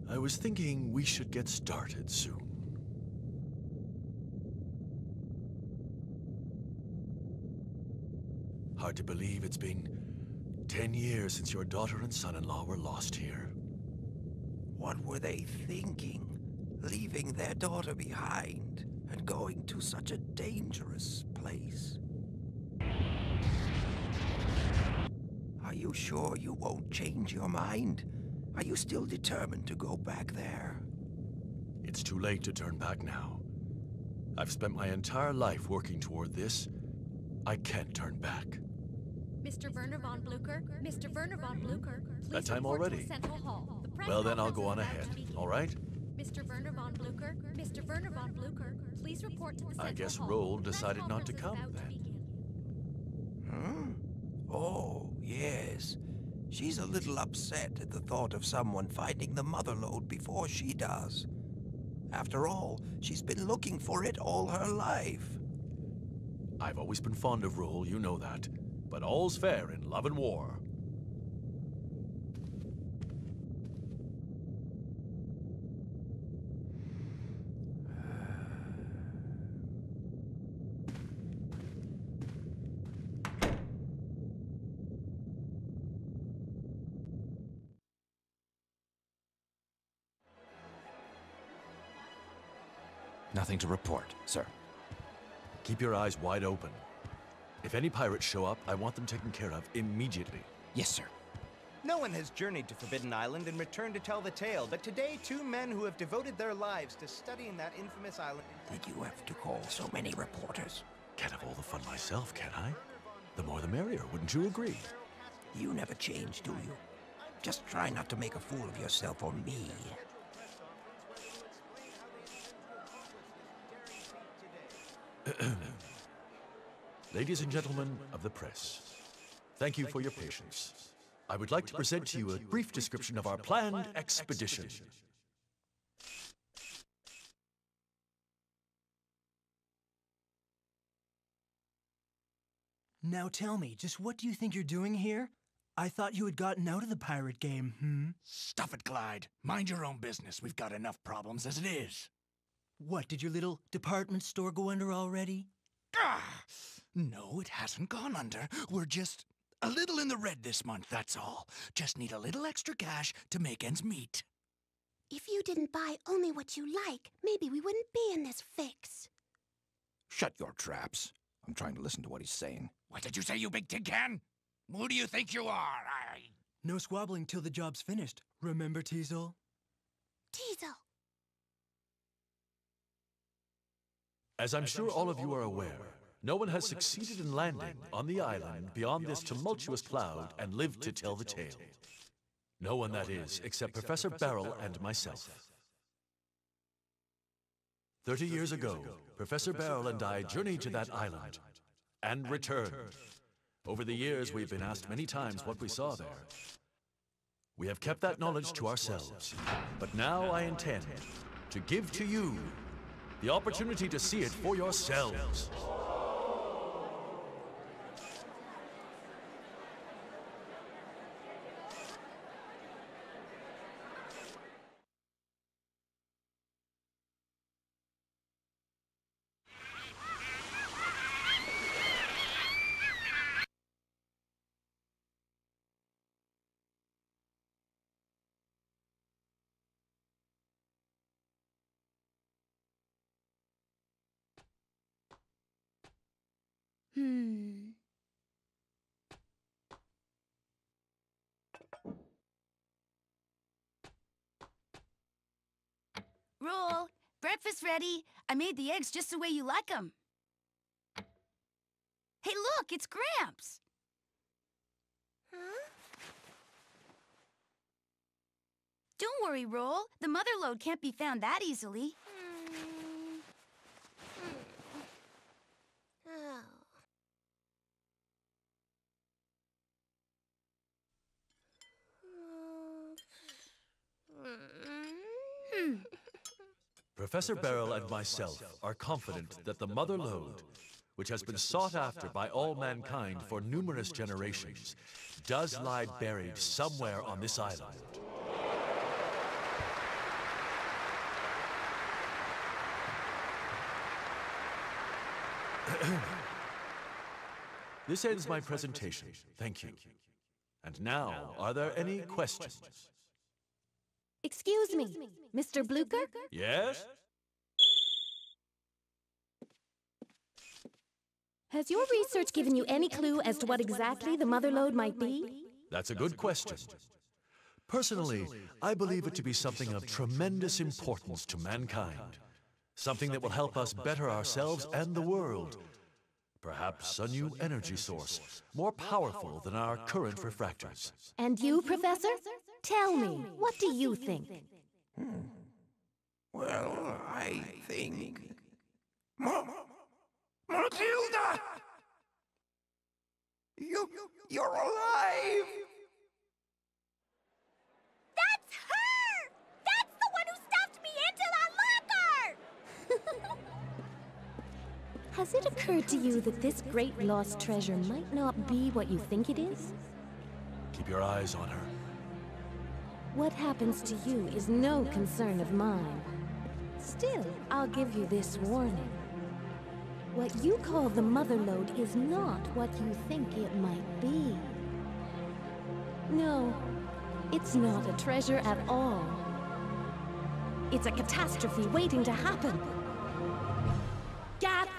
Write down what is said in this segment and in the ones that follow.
I was thinking we should get started soon. Hard to believe it's been 10 years since your daughter and son-in-law were lost here. What were they thinking? Leaving their daughter behind and going to such a dangerous place? Are you sure you won't change your mind? Are you still determined to go back there? It's too late to turn back now. I've spent my entire life working toward this. I can't turn back. Mr. Werner von Blucher? Mr. Werner von Blucher, please That time report already? to the Central Hall. The press Well, then I'll conference go is on about ahead, to begin. all right? Mr. Werner von Blucher? Mr. Werner von Blucher, please report to the Central I guess Hall. Roll The press decided not to conference is come, about to then. begin. Oh, yes. She's a little upset at the thought of someone finding the motherlode before she does. After all, she's been looking for it all her life. I've always been fond of Roll, you know that. But all's fair in love and war. Nothing to report, sir. Keep your eyes wide open. If any pirates show up, I want them taken care of immediately. Yes, sir. No one has journeyed to Forbidden Island and returned to tell the tale, but today 2 men who have devoted their lives to studying that infamous island... Did you have to call so many reporters? Can't have all the fun myself, can I? The more the merrier, wouldn't you agree? You never change, do you? Just try not to make a fool of yourself or me. Ladies and gentlemen of the press, thank you for your patience. I would like to present to you a brief description of our planned expedition. Now tell me, just what do you think you're doing here? I thought you had gotten out of the pirate game, Stuff it, Clyde. Mind your own business. We've got enough problems as it is. What, did your little department store go under already? Ah! No, it hasn't gone under. We're just a little in the red this month, that's all. Just need a little extra cash to make ends meet. If you didn't buy only what you like, maybe we wouldn't be in this fix. Shut your traps. I'm trying to listen to what he's saying. What did you say, you big tin can? Who do you think you are? No squabbling till the job's finished. Remember, Teasel? Teasel. As I'm sure all of you are aware, no one has succeeded in landing on the island beyond this tumultuous cloud and lived to tell the tale. No one, that is, except Professor Barrel and myself. 30 years ago, Professor Barrel and I journeyed to that island and returned. Over the years, we've been asked many times what we saw there. We have kept that knowledge to ourselves, but now I intend to give to you the opportunity to see it for yourselves. Roll, breakfast ready. I made the eggs just the way you like them. Hey, look, it's Gramps. Huh? Don't worry, Roll. The mother lode can't be found that easily. Oh. Professor Barrel and myself are confident that the mother lode, which has been sought after by all mankind for numerous generations, does lie buried somewhere on this island. This ends my presentation. Thank you. And now, are there any questions? Excuse me, Mr. Blucher? Yes? Has your research given you any clue as to what exactly the mother lode might be? That's a good question. Personally, I believe it to be something of tremendous importance to mankind. Something that will help us better ourselves and the world. Perhaps a new energy source, more powerful than our current refractors. And you, Professor? Tell me, what do you think? Well, I think... Matilda! You're alive! That's her! That's the one who stuffed me into that locker! Has it occurred to you that this great lost treasure might not be what you think it is? Keep your eyes on her. What happens to you is no concern of mine. Still, I'll give you this warning. What you call the mother lode is not what you think it might be. No, it's not a treasure at all. It's a catastrophe waiting to happen. Gats!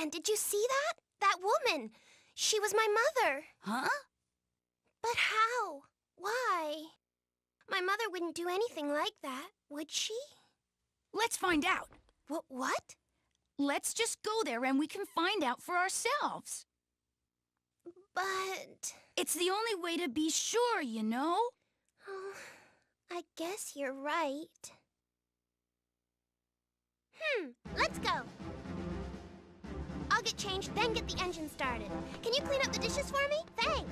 Did you see that? That woman. She was my mother. Huh? But how? Why? My mother wouldn't do anything like that, would she? Let's find out. What? Let's just go there and we can find out for ourselves. But... It's the only way to be sure, you know? Oh, I guess you're right. Let's go. I'll get changed, then get the engine started. Can you clean up the dishes for me? Thanks.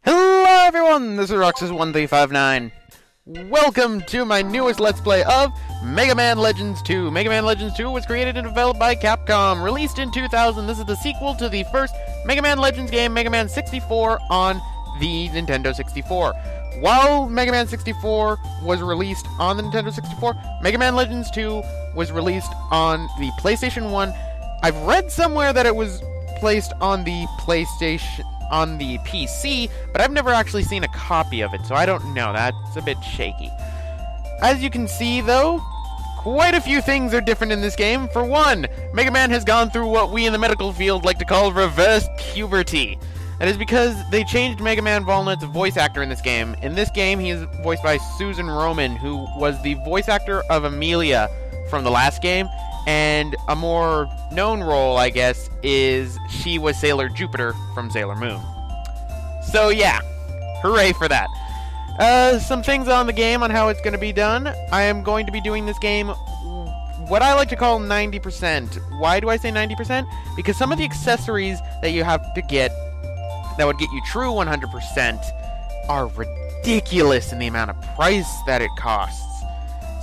Hello everyone, this is Roxas1359. Welcome to my newest Let's Play of Mega Man Legends 2. Mega Man Legends 2 was created and developed by Capcom, released in 2000. This is the sequel to the first Mega Man Legends game, Mega Man 64, on the Nintendo 64. While Mega Man 64 was released on the Nintendo 64, Mega Man Legends 2 was released on the PlayStation 1. I've read somewhere that it was placed on the PlayStation... on the PC, but I've never actually seen a copy of it, so I don't know. That's a bit shaky. As you can see, though, quite a few things are different in this game. For one, Mega Man has gone through what we in the medical field like to call reverse puberty. That is because they changed Mega Man Volnet's voice actor in this game. In this game, he is voiced by Susan Roman, who was the voice actor of Amelia from the last game, and a more known role, I guess, is she was Sailor Jupiter from Sailor Moon. So yeah, hooray for that. Some things on the game on how it's going to be done. I am going to be doing this game what I like to call 90%. Why do I say 90%? Because some of the accessories that you have to get that would get you true 100% are ridiculous in the amount of price that it costs.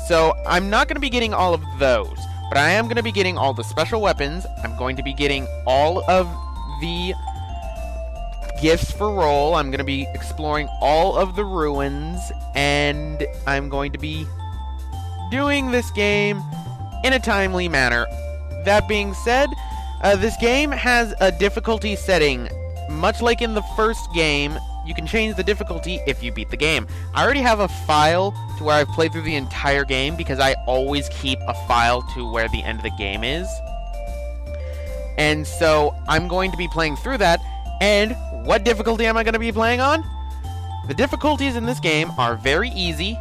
So I'm not going to be getting all of those. But I am going to be getting all the special weapons. I'm going to be getting all of the gifts for roll. I'm going to be exploring all of the ruins. And I'm going to be doing this game in a timely manner. That being said, this game has a difficulty setting much like in the first game, you can change the difficulty if you beat the game. I already have a file to where I've played through the entire game because I always keep a file to where the end of the game is. And so I'm going to be playing through that. And what difficulty am I going to be playing on? The difficulties in this game are very easy,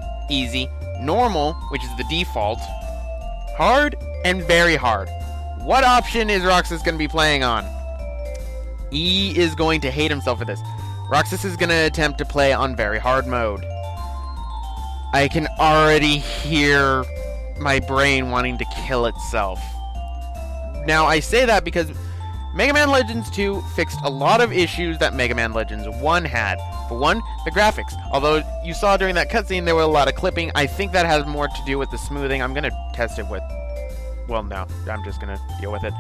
normal, which is the default, hard, and very hard. What option is Roxas going to be playing on? E is going to hate himself for this. Roxas is going to attempt to play on very hard mode. I can already hear my brain wanting to kill itself. Now, I say that because Mega Man Legends 2 fixed a lot of issues that Mega Man Legends 1 had. For one, the graphics. Although you saw during that cutscene there were a lot of clipping, I think that has more to do with the smoothing. I'm going to test it with... Well, no. I'm just going to deal with it.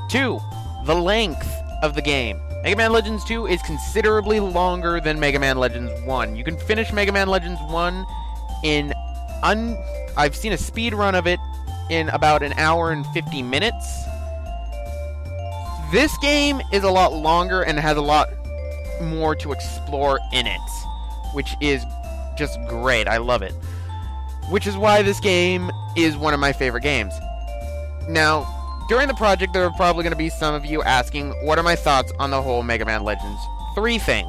2, the length of the game. Mega Man Legends 2 is considerably longer than Mega Man Legends 1. You can finish Mega Man Legends 1 in... I've seen a speed run of it in about an hour and 50 minutes. This game is a lot longer and has a lot more to explore in it, which is just great. I love it. Which is why this game is one of my favorite games. Now, during the project, there are probably going to be some of you asking, what are my thoughts on the whole Mega Man Legends 3 thing?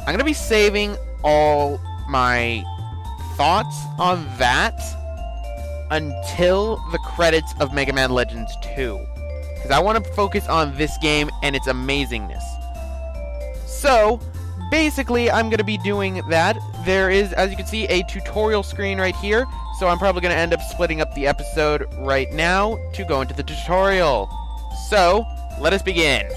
I'm going to be saving all my thoughts on that until the credits of Mega Man Legends 2. Because I want to focus on this game and its amazingness. So, basically, I'm going to be doing that. There is, as you can see, a tutorial screen right here. So I'm probably going to end up splitting up the episode right now to go into the tutorial. So, let us begin.